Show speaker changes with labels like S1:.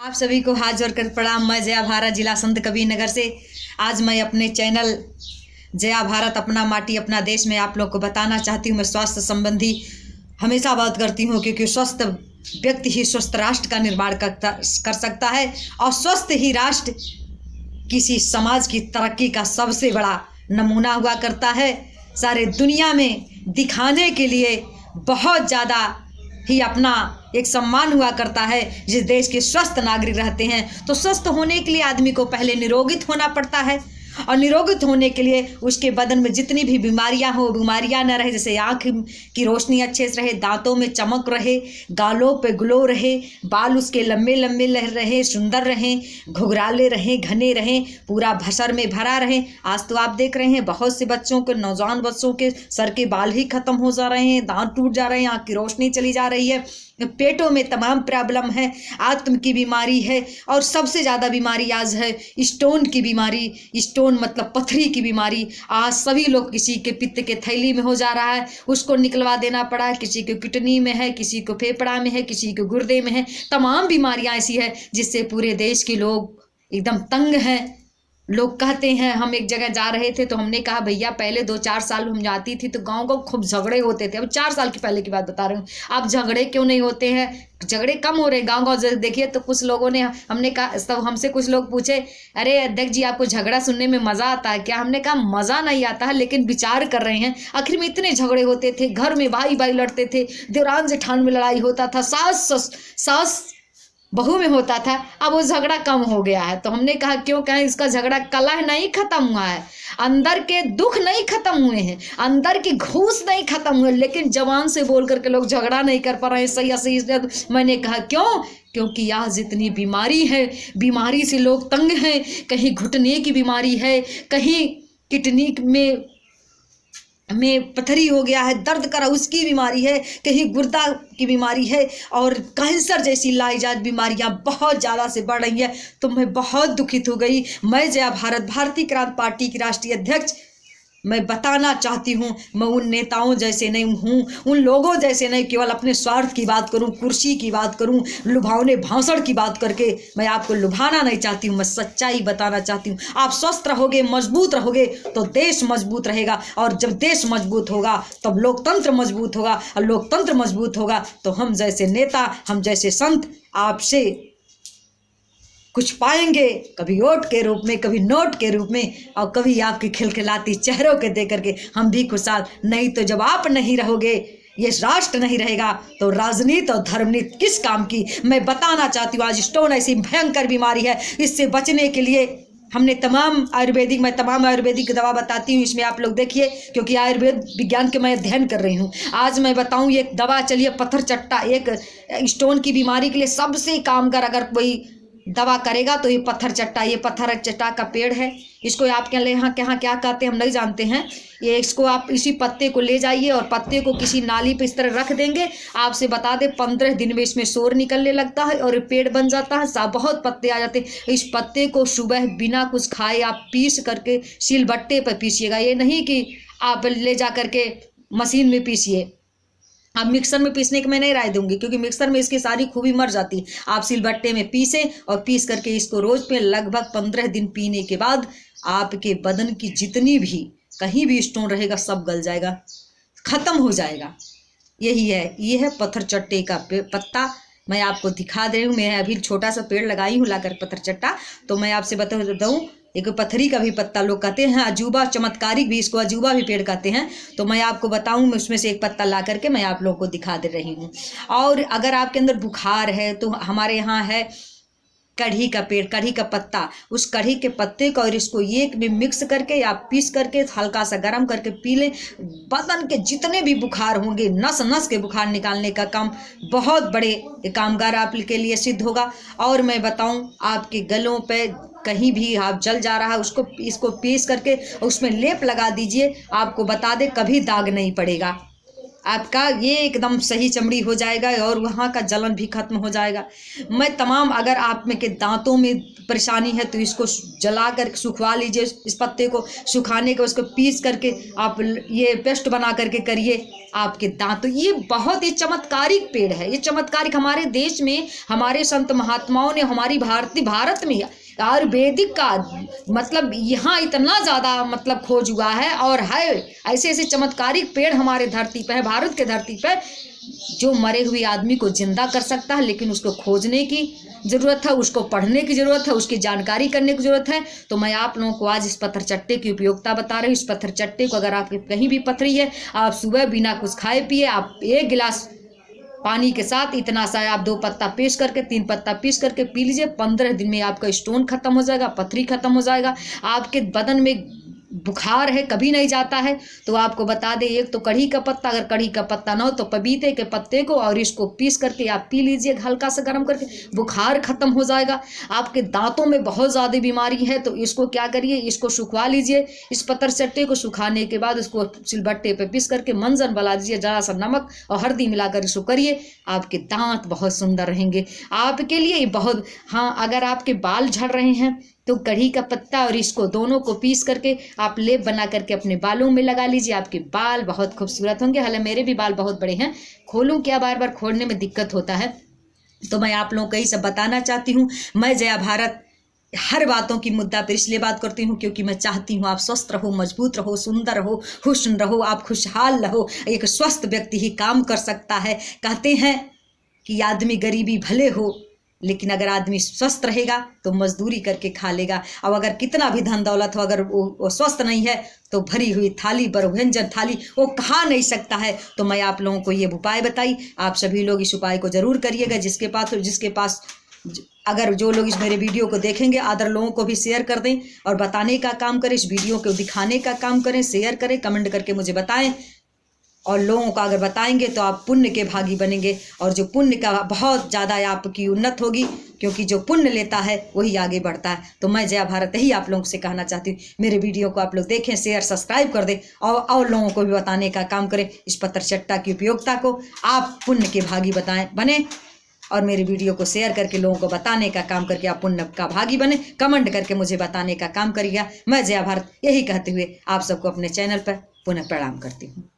S1: आप सभी को हाथ जोड़कर प्रणाम। मैं जया भारत, जिला संत कबीर नगर से। आज मैं अपने चैनल जया भारत अपना माटी अपना देश में आप लोग को बताना चाहती हूँ। मैं स्वास्थ्य संबंधी हमेशा बात करती हूँ क्योंकि स्वस्थ व्यक्ति ही स्वस्थ राष्ट्र का निर्माण कर सकता है और स्वस्थ ही राष्ट्र किसी समाज की तरक्की का सबसे बड़ा नमूना हुआ करता है। सारे दुनिया में दिखाने के लिए बहुत ज़्यादा ही अपना एक सम्मान हुआ करता है। जिस देश के स्वस्थ नागरिक रहते हैं तो स्वस्थ होने के लिए आदमी को पहले निरोगित होना पड़ता है और निरोगित होने के लिए उसके बदन में जितनी भी बीमारियां हो, बीमारियां न रहे। जैसे आँख की रोशनी अच्छे से रहे, दांतों में चमक रहे, गालों पे ग्लो रहे, बाल उसके लंबे लंबे रहे, सुंदर रहें, घुघराले रहें, घने रहें, पूरा भसर में भरा रहें। आज तो आप देख रहे हैं बहुत से बच्चों के, नौजवान बच्चों के सर के बाल ही खत्म हो जा रहे हैं, दांत टूट जा रहे हैं, आँख की रोशनी चली जा रही है, पेटों में तमाम प्रॉब्लम है, आत्म की बीमारी है और सबसे ज़्यादा बीमारी आज है स्टोन की बीमारी। स्टोन मतलब पथरी की बीमारी। आज सभी लोग, किसी के पित्त के थैली में हो जा रहा है, उसको निकलवा देना पड़ा है, किसी को किडनी में है, किसी को फेफड़ा में है, किसी को गुर्दे में है। तमाम बीमारियां ऐसी है जिससे पूरे देश के लोग एकदम तंग हैं। लोग कहते हैं, हम एक जगह जा रहे थे तो हमने कहा भैया पहले 2-4 साल हम जाती थी तो गांव खूब झगड़े होते थे। अब 4 साल की पहले की बात बता रही हूँ। अब झगड़े क्यों नहीं होते हैं? झगड़े कम हो रहे गांव देखिए। तो कुछ लोगों ने, हमने कहा, तब हमसे कुछ लोग पूछे, अरे अध्यक्ष जी आपको झगड़ा सुनने में मज़ा आता है क्या? हमने कहा मज़ा नहीं आता है लेकिन विचार कर रहे हैं। आखिर में इतने झगड़े होते थे, घर में भाई भाई लड़ते थे, देवरान जेठान में लड़ाई होता था, सास बहू में होता था। अब वो झगड़ा कम हो गया है। तो हमने कहा क्यों कहें, इसका झगड़ा कलह नहीं खत्म हुआ है, अंदर के दुख नहीं खत्म हुए हैं, अंदर की घूस नहीं खत्म हुए, लेकिन जवान से बोल करके लोग झगड़ा नहीं कर पा रहे हैं सही सही। इसलिए मैंने कहा क्यों, क्योंकि आज जितनी बीमारी है, बीमारी से लोग तंग हैं। कहीं घुटने की बीमारी है, कहीं किडनी में पथरी हो गया है, दर्द करा उसकी बीमारी है, कहीं गुर्दा की बीमारी है और कैंसर जैसी लाइजात बीमारियां बहुत ज़्यादा से बढ़ रही है। तो मैं बहुत दुखित हो गई। मैं जया भारत, भारतीय क्रांति पार्टी की राष्ट्रीय अध्यक्ष, मैं बताना चाहती हूँ, मैं उन नेताओं जैसे नहीं हूँ, उन लोगों जैसे नहीं केवल अपने स्वार्थ की बात करूँ, कुर्सी की बात करूँ, लुभावने भाषण की बात करके मैं आपको लुभाना नहीं चाहती हूँ। मैं सच्चाई बताना चाहती हूँ। आप स्वस्थ रहोगे, मजबूत रहोगे तो देश मजबूत रहेगा और जब देश मजबूत होगा तब लोकतंत्र मजबूत होगा और लोकतंत्र मजबूत होगा तो हम जैसे नेता, हम जैसे संत आपसे कुछ पाएंगे, कभी वोट के रूप में, कभी नोट के रूप में और कभी आपकी खिलखिलाती चेहरों के दे करके हम भी खुशहाल। नहीं तो जब आप नहीं रहोगे, ये राष्ट्र नहीं रहेगा तो राजनीति और धर्मनीति किस काम की? मैं बताना चाहती हूँ, आज स्टोन ऐसी भयंकर बीमारी है, इससे बचने के लिए हमने तमाम आयुर्वेदिक दवा बताती हूँ। इसमें आप लोग देखिए, क्योंकि आयुर्वेद विज्ञान के मैं अध्ययन कर रही हूँ। आज मैं बताऊँ एक दवा चलिए, पत्थर चट्टा, एक स्टोन की बीमारी के लिए सबसे कामगार अगर कोई दवा करेगा तो ये पत्थर चट्टा। ये पत्थर चट्टा का पेड़ है, इसको आपके यहाँ क्या कहते हैं हम नहीं जानते हैं। ये इसको आप इसी पत्ते को ले जाइए और पत्ते को किसी नाली पे इस तरह रख देंगे। आपसे बता दें 15 दिन में इसमें शोर निकलने लगता है और पेड़ बन जाता है, बहुत पत्ते आ जाते हैं। इस पत्ते को सुबह बिना कुछ खाए आप पीस करके सिलबट्टे पर पीसिएगा। ये नहीं कि आप ले जा करके मशीन में पीसिए। अब मिक्सर में पीसने की मैं नहीं राय दूंगी क्योंकि मिक्सर में इसकी सारी खूबी मर जाती है। आप सिलबट्टे में पीसें और पीस करके इसको रोज पे लगभग 15 दिन पीने के बाद आपके बदन की जितनी भी कहीं भी स्टोन रहेगा सब गल जाएगा, खत्म हो जाएगा। यही है, ये है पत्थर चट्टे का पत्ता। मैं आपको दिखा दे रही हूँ। मैं अभी छोटा सा पेड़ लगाई हूँ लाकर पत्थर चट्टा। तो मैं आपसे बता दूँ, एक पथरी का भी पत्ता लोग कहते हैं, अजूबा चमत्कारिक भी, इसको अजूबा भी पेड़ कहते हैं। तो मैं आपको बताऊं, मैं उसमें से एक पत्ता ला करके मैं आप लोगों को दिखा दे रही हूँ। और अगर आपके अंदर बुखार है तो हमारे यहाँ है कढ़ी का पेड़, कढ़ी का पत्ता। उस कढ़ी के पत्ते को और इसको एक में मिक्स करके या पीस करके हल्का सा गर्म करके पी लें। बदन के जितने भी बुखार होंगे, नस नस के बुखार निकालने का काम बहुत बड़े कामगार आपके लिए सिद्ध होगा। और मैं बताऊं, आपके गलों पे कहीं भी आप जल जा रहा है उसको, इसको पीस करके उसमें लेप लगा दीजिए। आपको बता दे कभी दाग नहीं पड़ेगा। आपका ये एकदम सही चमड़ी हो जाएगा और वहाँ का जलन भी खत्म हो जाएगा। मैं तमाम, अगर आप में के दांतों में परेशानी है तो इसको जला कर सुखवा लीजिए, इस पत्ते को सुखाने के उसको पीस करके आप ये पेस्ट बना करके करिए आपके दांत। ये बहुत ही चमत्कारिक पेड़ है, ये चमत्कारिक हमारे देश में हमारे संत महात्माओं ने, हमारी भारत में आयुर्वेदिक का मतलब यहाँ इतना ज़्यादा मतलब खोज हुआ है और है ऐसे ऐसे चमत्कारिक पेड़ हमारे धरती पर है, भारत के धरती पर, जो मरे हुए आदमी को जिंदा कर सकता है। लेकिन उसको खोजने की ज़रूरत है, उसको पढ़ने की ज़रूरत है, उसकी जानकारी करने की ज़रूरत है। तो मैं आप लोगों को आज इस पत्थर चट्टे की उपयोगिता बता रही हूँ। इस पत्थर चट्टे को अगर आपके कहीं भी पथरी है, आप सुबह बिना कुछ खाए पिए आप 1 गिलास पानी के साथ इतना सा आप 2 पत्ता पीस करके 3 पत्ता पीस करके पी लीजिए। 15 दिन में आपका स्टोन खत्म हो जाएगा, पथरी खत्म हो जाएगा। आपके बदन में बुखार है कभी नहीं जाता है। तो आपको बता दें, एक तो कढ़ी का पत्ता, अगर कढ़ी का पत्ता ना हो तो पपीते के पत्ते को और इसको पीस करके आप पी लीजिए हल्का सा गर्म करके, बुखार खत्म हो जाएगा। आपके दांतों में बहुत ज़्यादा बीमारी है तो इसको क्या करिए, इसको सुखवा लीजिए। इस पत्थर चट्टे को सुखाने के बाद उसको सिलबट्टे पे पीस करके मंजन बना दीजिए, ज़रा सा नमक और हल्दी मिलाकर इसको करिए, आपके दांत बहुत सुंदर रहेंगे आपके लिए बहुत। हाँ, अगर आपके बाल झड़ रहे हैं तो कढ़ी का पत्ता और इसको दोनों को पीस करके आप लेप बना करके अपने बालों में लगा लीजिए, आपके बाल बहुत खूबसूरत होंगे। हालांकि मेरे भी बाल बहुत बड़े हैं, खोलूं क्या, बार बार खोलने में दिक्कत होता है। तो मैं आप लोगों को यही सब बताना चाहती हूँ। मैं जया भारत हर बातों की मुद्दा पर इसलिए बात करती हूँ क्योंकि मैं चाहती हूँ आप स्वस्थ रहो, मजबूत रहो, सुंदर रहो, हुस्न रहो, आप खुशहाल रहो। एक स्वस्थ व्यक्ति ही काम कर सकता है। कहते हैं कि आदमी गरीबी भले हो लेकिन अगर आदमी स्वस्थ रहेगा तो मजदूरी करके खा लेगा। अब अगर कितना भी धन दौलत हो, अगर वो स्वस्थ नहीं है तो भरी हुई थाली पर व्यंजन थाली वो खा नहीं सकता है। तो मैं आप लोगों को ये उपाय बताई, आप सभी लोग इस उपाय को जरूर करिएगा। जिसके पास अगर जो लोग इस मेरे वीडियो को देखेंगे अदर लोगों को भी शेयर कर दें और बताने का काम करें, इस वीडियो को दिखाने का काम करें, शेयर करें, कमेंट करके मुझे बताएं। और लोगों का अगर बताएंगे तो आप पुण्य के भागी बनेंगे और जो पुण्य का बहुत ज़्यादा आपकी उन्नत होगी, क्योंकि जो पुण्य लेता है वही आगे बढ़ता है। तो मैं जया भारत ही आप लोगों से कहना चाहती हूँ, मेरे वीडियो को आप लोग देखें, शेयर सब्सक्राइब कर दें और लोगों को भी बताने का काम करें। इस पत्थर चट्टा की उपयोगिता को आप पुण्य के भागी बने और मेरे वीडियो को शेयर करके लोगों को बताने का काम करके आप पुण्य का भागी बने। कमेंट करके मुझे बताने का काम करिएगा। मैं जया भारत यही कहते हुए आप सबको अपने चैनल पर पुनः प्रणाम करती हूँ।